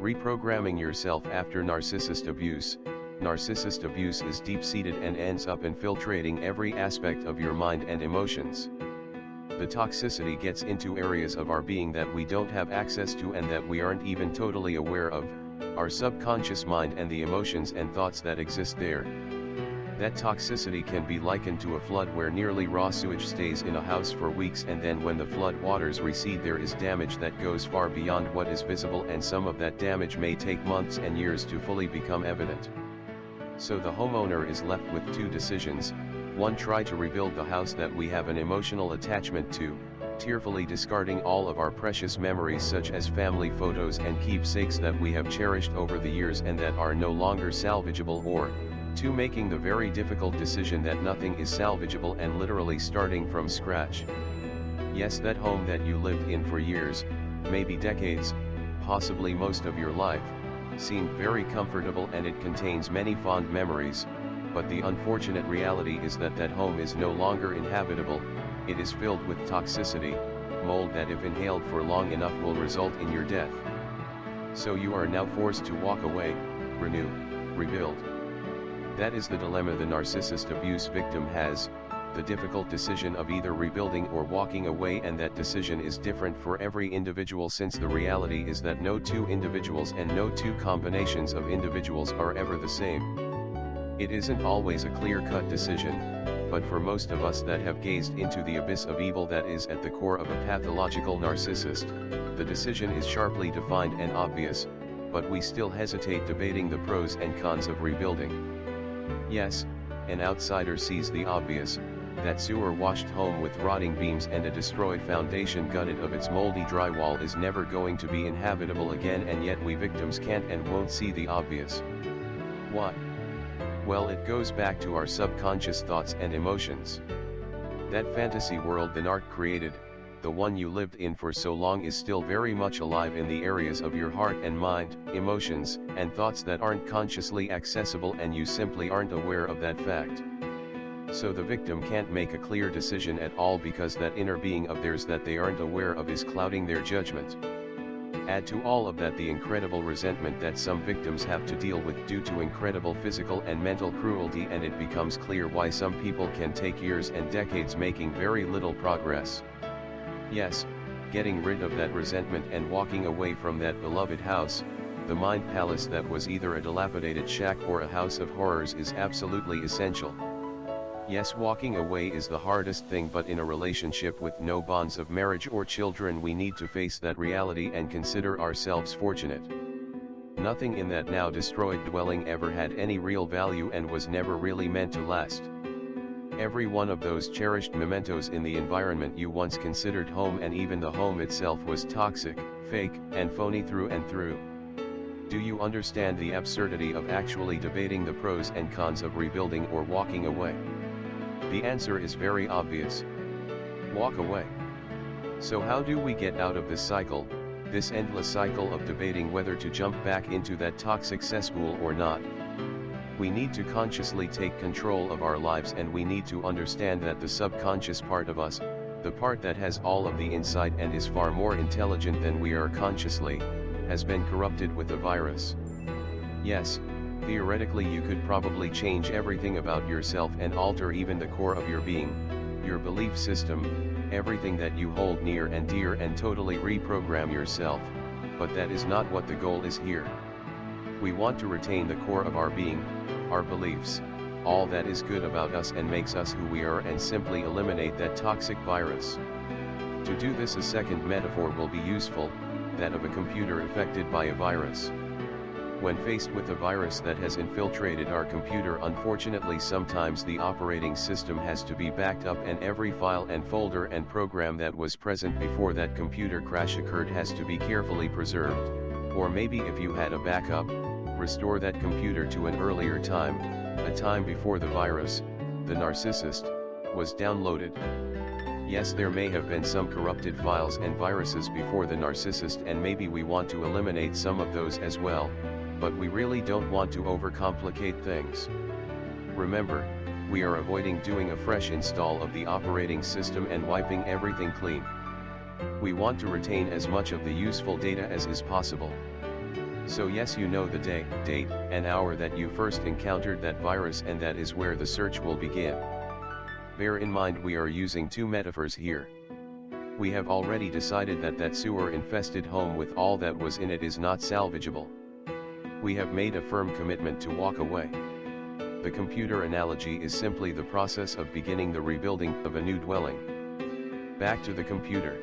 Reprogramming yourself after narcissist abuse. Narcissist abuse is deep-seated and ends up infiltrating every aspect of your mind and emotions. The toxicity gets into areas of our being that we don't have access to and that we aren't even totally aware of, our subconscious mind and the emotions and thoughts that exist there. That toxicity can be likened to a flood where nearly raw sewage stays in a house for weeks, and then when the flood waters recede there is damage that goes far beyond what is visible, and some of that damage may take months and years to fully become evident. So the homeowner is left with two decisions: one, try to rebuild the house that we have an emotional attachment to, tearfully discarding all of our precious memories such as family photos and keepsakes that we have cherished over the years and that are no longer salvageable, or two, making the very difficult decision that nothing is salvageable and literally starting from scratch. Yes, that home that you lived in for years, maybe decades, possibly most of your life, seemed very comfortable and it contains many fond memories, but the unfortunate reality is that that home is no longer inhabitable. It is filled with toxicity, mold that if inhaled for long enough will result in your death. So you are now forced to walk away, renew, rebuild. That is the dilemma the narcissist abuse victim has, the difficult decision of either rebuilding or walking away, and that decision is different for every individual, since the reality is that no two individuals and no two combinations of individuals are ever the same. It isn't always a clear-cut decision, but for most of us that have gazed into the abyss of evil that is at the core of a pathological narcissist, the decision is sharply defined and obvious, but we still hesitate, debating the pros and cons of rebuilding. Yes, an outsider sees the obvious: that sewer-washed home with rotting beams and a destroyed foundation gutted of its moldy drywall is never going to be inhabitable again, and yet we victims can't and won't see the obvious. Why? Well, it goes back to our subconscious thoughts and emotions. That fantasy world the narc created, the one you lived in for so long, is still very much alive in the areas of your heart and mind, emotions, and thoughts that aren't consciously accessible, and you simply aren't aware of that fact. So the victim can't make a clear decision at all because that inner being of theirs that they aren't aware of is clouding their judgment. Add to all of that the incredible resentment that some victims have to deal with due to incredible physical and mental cruelty, and it becomes clear why some people can take years and decades making very little progress. Yes, getting rid of that resentment and walking away from that beloved house, the mind palace that was either a dilapidated shack or a house of horrors, is absolutely essential. Yes, walking away is the hardest thing, but in a relationship with no bonds of marriage or children we need to face that reality and consider ourselves fortunate. Nothing in that now destroyed dwelling ever had any real value and was never really meant to last. Every one of those cherished mementos in the environment you once considered home, and even the home itself, was toxic, fake, and phony through and through. Do you understand the absurdity of actually debating the pros and cons of rebuilding or walking away? The answer is very obvious: walk away. So how do we get out of this cycle, this endless cycle of debating whether to jump back into that toxic cesspool or not? We need to consciously take control of our lives, and we need to understand that the subconscious part of us, the part that has all of the insight and is far more intelligent than we are consciously, has been corrupted with a virus. Yes, theoretically you could probably change everything about yourself and alter even the core of your being, your belief system, everything that you hold near and dear, and totally reprogram yourself, but that is not what the goal is here. We want to retain the core of our being, our beliefs, all that is good about us and makes us who we are, and simply eliminate that toxic virus. To do this, a second metaphor will be useful, that of a computer affected by a virus. When faced with a virus that has infiltrated our computer, unfortunately sometimes the operating system has to be backed up, and every file and folder and program that was present before that computer crash occurred has to be carefully preserved, or maybe if you had a backup, restore that computer to an earlier time, a time before the virus, the narcissist, was downloaded. Yes, there may have been some corrupted files and viruses before the narcissist, and maybe we want to eliminate some of those as well, but we really don't want to overcomplicate things. Remember, we are avoiding doing a fresh install of the operating system and wiping everything clean. We want to retain as much of the useful data as is possible. So yes, you know the day, date, and hour that you first encountered that virus, and that is where the search will begin. Bear in mind we are using two metaphors here. We have already decided that that sewer-infested home with all that was in it is not salvageable. We have made a firm commitment to walk away. The computer analogy is simply the process of beginning the rebuilding of a new dwelling. Back to the computer.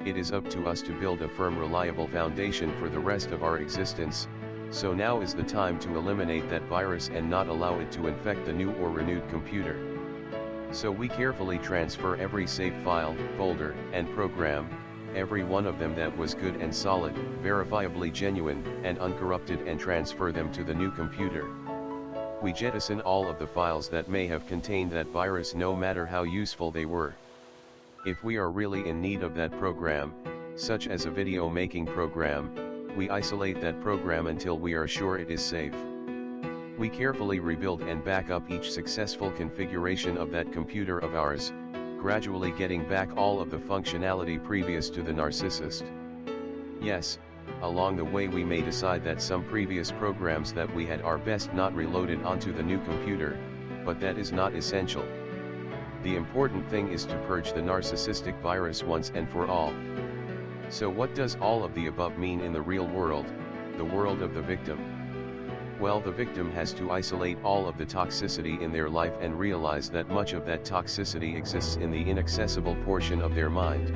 It is up to us to build a firm, reliable foundation for the rest of our existence, so now is the time to eliminate that virus and not allow it to infect the new or renewed computer. So we carefully transfer every save file, folder, and program, every one of them that was good and solid, verifiably genuine, and uncorrupted, and transfer them to the new computer. We jettison all of the files that may have contained that virus, no matter how useful they were. If we are really in need of that program, such as a video making program, we isolate that program until we are sure it is safe. We carefully rebuild and back up each successful configuration of that computer of ours, gradually getting back all of the functionality previous to the narcissist. Yes, along the way we may decide that some previous programs that we had are best not reloaded onto the new computer, but that is not essential. The important thing is to purge the narcissistic virus once and for all. So what does all of the above mean in the real world, the world of the victim? Well, the victim has to isolate all of the toxicity in their life and realize that much of that toxicity exists in the inaccessible portion of their mind.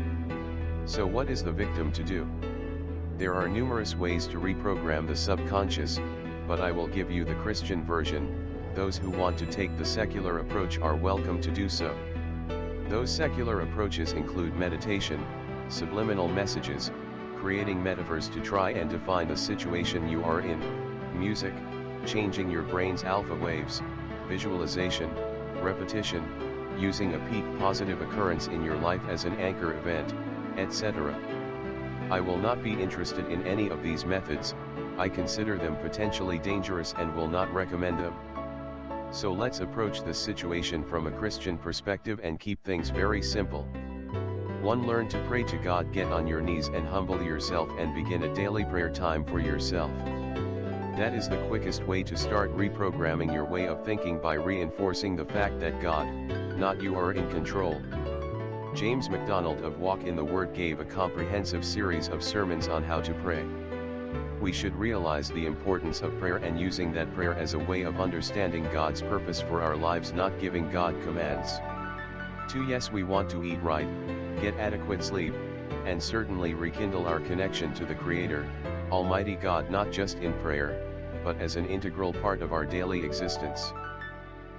So what is the victim to do? There are numerous ways to reprogram the subconscious, but I will give you the Christian version. Those who want to take the secular approach are welcome to do so. Those secular approaches include meditation, subliminal messages, creating metaphors to try and define the situation you are in, music, changing your brain's alpha waves, visualization, repetition, using a peak positive occurrence in your life as an anchor event, etc. I will not be interested in any of these methods. I consider them potentially dangerous and will not recommend them. So let's approach this situation from a Christian perspective and keep things very simple. 1. Learn to pray to God. Get on your knees and humble yourself and begin a daily prayer time for yourself. That is the quickest way to start reprogramming your way of thinking, by reinforcing the fact that God, not you, are in control. James MacDonald of Walk in the Word gave a comprehensive series of sermons on how to pray. We should realize the importance of prayer and using that prayer as a way of understanding God's purpose for our lives, not giving God commands. 2. Yes, we want to eat right, get adequate sleep, and certainly rekindle our connection to the Creator, Almighty God, not just in prayer, but as an integral part of our daily existence.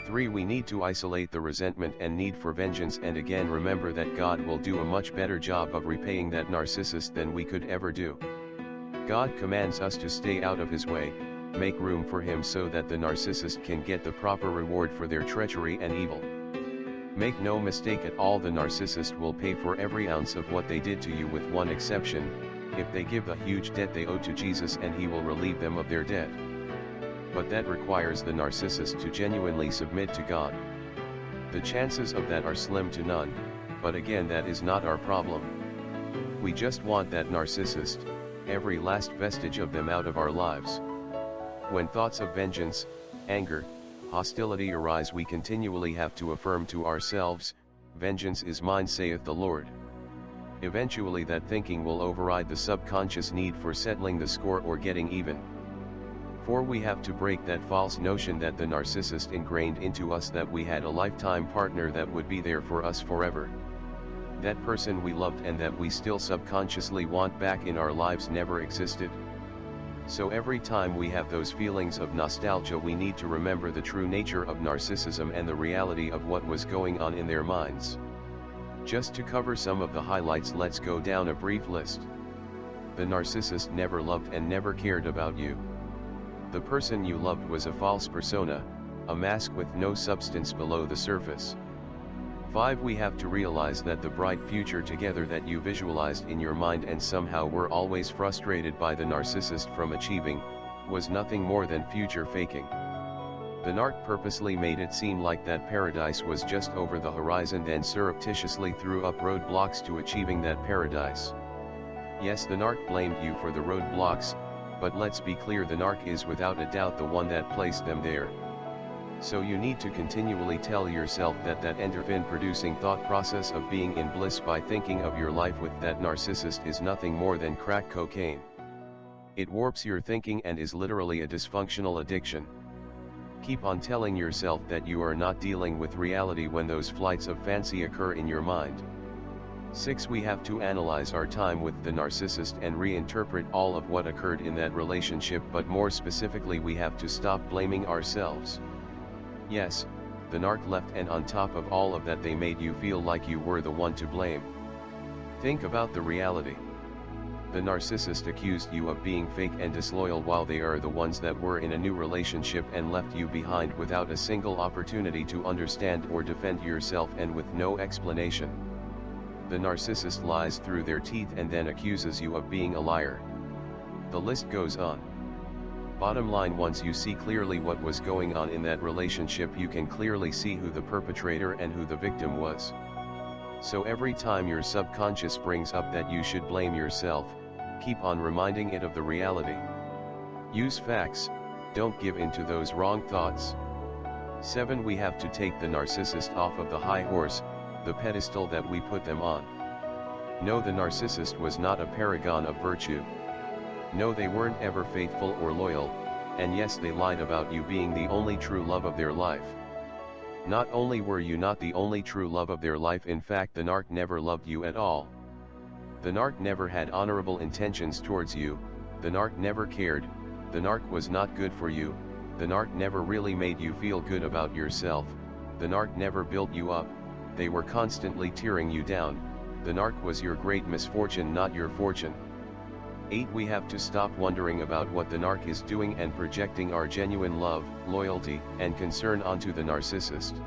3. We need to isolate the resentment and need for vengeance, and again remember that God will do a much better job of repaying that narcissist than we could ever do. God commands us to stay out of his way, make room for him so that the narcissist can get the proper reward for their treachery and evil. Make no mistake at all, the narcissist will pay for every ounce of what they did to you, with one exception: if they give the huge debt they owe to Jesus, and he will relieve them of their debt. But that requires the narcissist to genuinely submit to God. The chances of that are slim to none, but again, that is not our problem. We just want that narcissist, every last vestige of them, out of our lives. When thoughts of vengeance, anger, hostility arise, we continually have to affirm to ourselves, "Vengeance is mine, saith the Lord." Eventually that thinking will override the subconscious need for settling the score or getting even. 4. We have to break that false notion that the narcissist ingrained into us, that we had a lifetime partner that would be there for us forever. That person we loved and that we still subconsciously want back in our lives never existed. So every time we have those feelings of nostalgia, we need to remember the true nature of narcissism and the reality of what was going on in their minds. Just to cover some of the highlights, let's go down a brief list. The narcissist never loved and never cared about you. The person you loved was a false persona, a mask with no substance below the surface. 5. We have to realize that the bright future together that you visualized in your mind and somehow were always frustrated by the narcissist from achieving, was nothing more than future faking. The narc purposely made it seem like that paradise was just over the horizon, then surreptitiously threw up roadblocks to achieving that paradise. Yes, the narc blamed you for the roadblocks, but let's be clear, the narc is without a doubt the one that placed them there. So you need to continually tell yourself that endorphin-producing thought process of being in bliss by thinking of your life with that narcissist is nothing more than crack cocaine. It warps your thinking and is literally a dysfunctional addiction. Keep on telling yourself that you are not dealing with reality when those flights of fancy occur in your mind. 6. We have to analyze our time with the narcissist and reinterpret all of what occurred in that relationship, but more specifically we have to stop blaming ourselves. Yes, the narc left, and on top of all of that they made you feel like you were the one to blame. Think about the reality. The narcissist accused you of being fake and disloyal while they are the ones that were in a new relationship and left you behind without a single opportunity to understand or defend yourself, and with no explanation. The narcissist lies through their teeth and then accuses you of being a liar. The list goes on. Bottom line, once you see clearly what was going on in that relationship, you can clearly see who the perpetrator and who the victim was. So every time your subconscious brings up that you should blame yourself, keep on reminding it of the reality. Use facts, don't give in to those wrong thoughts. 7. We have to take the narcissist off of the high horse, the pedestal that we put them on. No, the narcissist was not a paragon of virtue. No, they weren't ever faithful or loyal, and yes, they lied about you being the only true love of their life. Not only were you not the only true love of their life, in fact the narc never loved you at all. The narc never had honorable intentions towards you, the narc never cared, the narc was not good for you, the narc never really made you feel good about yourself, the narc never built you up, they were constantly tearing you down, the narc was your great misfortune, not your fortune. 8. We have to stop wondering about what the narc is doing and projecting our genuine love, loyalty, and concern onto the narcissist.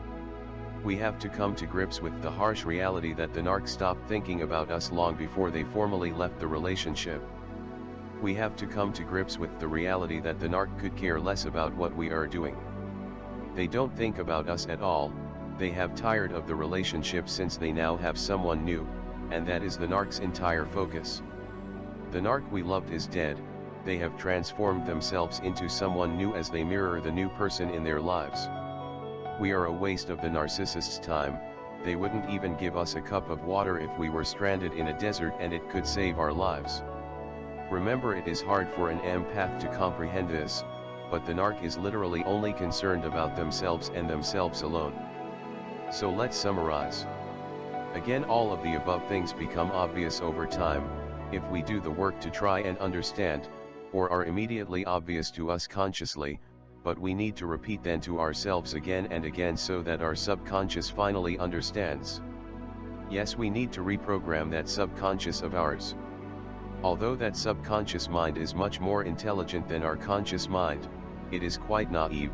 We have to come to grips with the harsh reality that the narc stopped thinking about us long before they formally left the relationship. We have to come to grips with the reality that the narc could care less about what we are doing. They don't think about us at all, they have tired of the relationship since they now have someone new, and that is the narc's entire focus. The narc we loved is dead, they have transformed themselves into someone new as they mirror the new person in their lives. We are a waste of the narcissist's time, they wouldn't even give us a cup of water if we were stranded in a desert and it could save our lives. Remember, it is hard for an empath to comprehend this, but the narc is literally only concerned about themselves and themselves alone. So let's summarize. Again, all of the above things become obvious over time, if we do the work to try and understand, or are immediately obvious to us consciously, but we need to repeat them to ourselves again and again so that our subconscious finally understands. Yes, we need to reprogram that subconscious of ours. Although that subconscious mind is much more intelligent than our conscious mind, it is quite naive.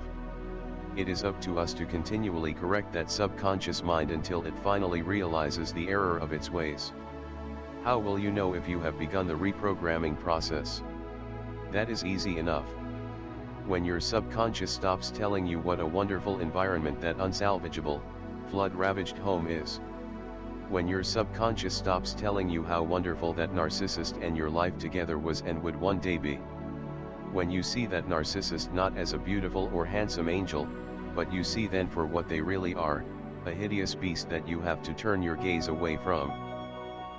It is up to us to continually correct that subconscious mind until it finally realizes the error of its ways. How will you know if you have begun the reprogramming process? That is easy enough. When your subconscious stops telling you what a wonderful environment that unsalvageable, flood-ravaged home is. When your subconscious stops telling you how wonderful that narcissist and your life together was and would one day be. When you see that narcissist not as a beautiful or handsome angel, but you see them for what they really are, a hideous beast that you have to turn your gaze away from.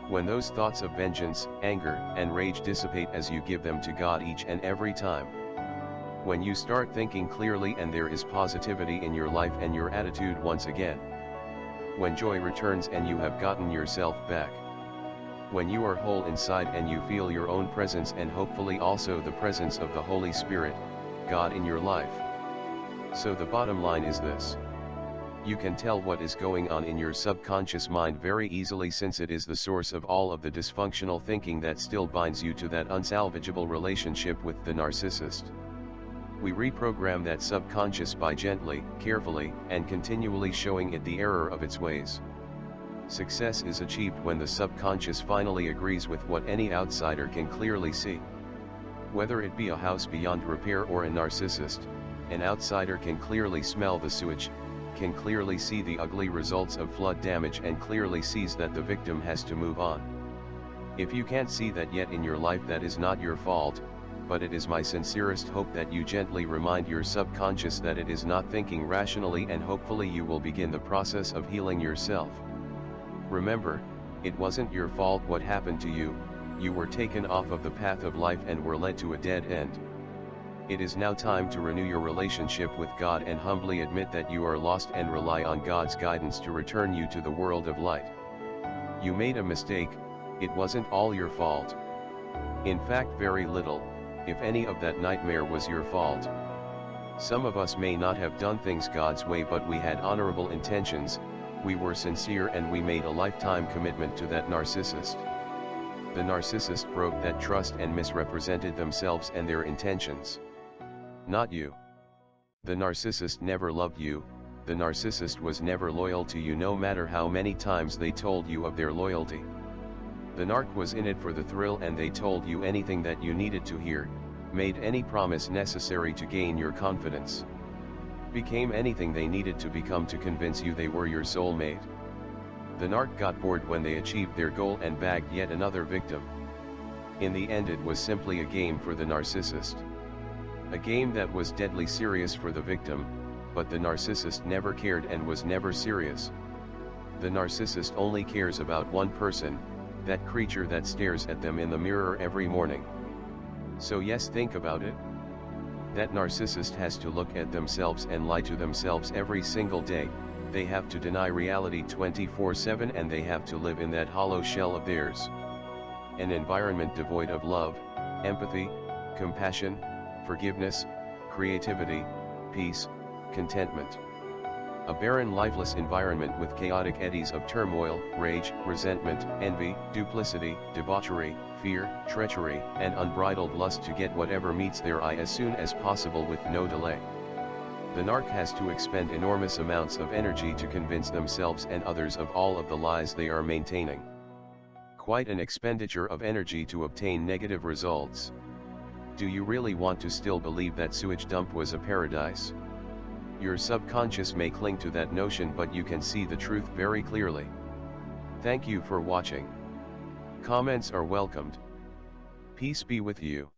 When those thoughts of vengeance, anger, and rage dissipate as you give them to God each and every time. When you start thinking clearly and there is positivity in your life and your attitude once again. When joy returns and you have gotten yourself back. When you are whole inside and you feel your own presence and hopefully also the presence of the Holy Spirit, God in your life. So the bottom line is this. You can tell what is going on in your subconscious mind very easily, since it is the source of all of the dysfunctional thinking that still binds you to that unsalvageable relationship with the narcissist. We reprogram that subconscious by gently, carefully, and continually showing it the error of its ways. Success is achieved when the subconscious finally agrees with what any outsider can clearly see. Whether it be a house beyond repair or a narcissist, an outsider can clearly smell the sewage, can clearly see the ugly results of flood damage, and clearly sees that the victim has to move on. If you can't see that yet in your life, that is not your fault, but it is my sincerest hope that you gently remind your subconscious that it is not thinking rationally, and hopefully you will begin the process of healing yourself. Remember, it wasn't your fault what happened to you. You were taken off of the path of life and were led to a dead end. It is now time to renew your relationship with God and humbly admit that you are lost and rely on God's guidance to return you to the world of light. You made a mistake, it wasn't all your fault. In fact, very little, if any, of that nightmare was your fault. Some of us may not have done things God's way, but we had honorable intentions, we were sincere, and we made a lifetime commitment to that narcissist. The narcissist broke that trust and misrepresented themselves and their intentions. Not you. The narcissist never loved you, the narcissist was never loyal to you, no matter how many times they told you of their loyalty. The narc was in it for the thrill, and they told you anything that you needed to hear, made any promise necessary to gain your confidence, became anything they needed to become to convince you they were your soulmate. The narc got bored when they achieved their goal and bagged yet another victim. In the end, it was simply a game for the narcissist. A game that was deadly serious for the victim, but the narcissist never cared and was never serious. The narcissist only cares about one person, that creature that stares at them in the mirror every morning. So yes, think about it. That narcissist has to look at themselves and lie to themselves every single day. They have to deny reality 24/7, and they have to live in that hollow shell of theirs. An environment devoid of love, empathy, compassion, forgiveness, creativity, peace, contentment. A barren, lifeless environment with chaotic eddies of turmoil, rage, resentment, envy, duplicity, debauchery, fear, treachery, and unbridled lust to get whatever meets their eye as soon as possible with no delay. The narc has to expend enormous amounts of energy to convince themselves and others of all of the lies they are maintaining. Quite an expenditure of energy to obtain negative results. Do you really want to still believe that sewage dump was a paradise? Your subconscious may cling to that notion, but you can see the truth very clearly. Thank you for watching. Comments are welcomed. Peace be with you.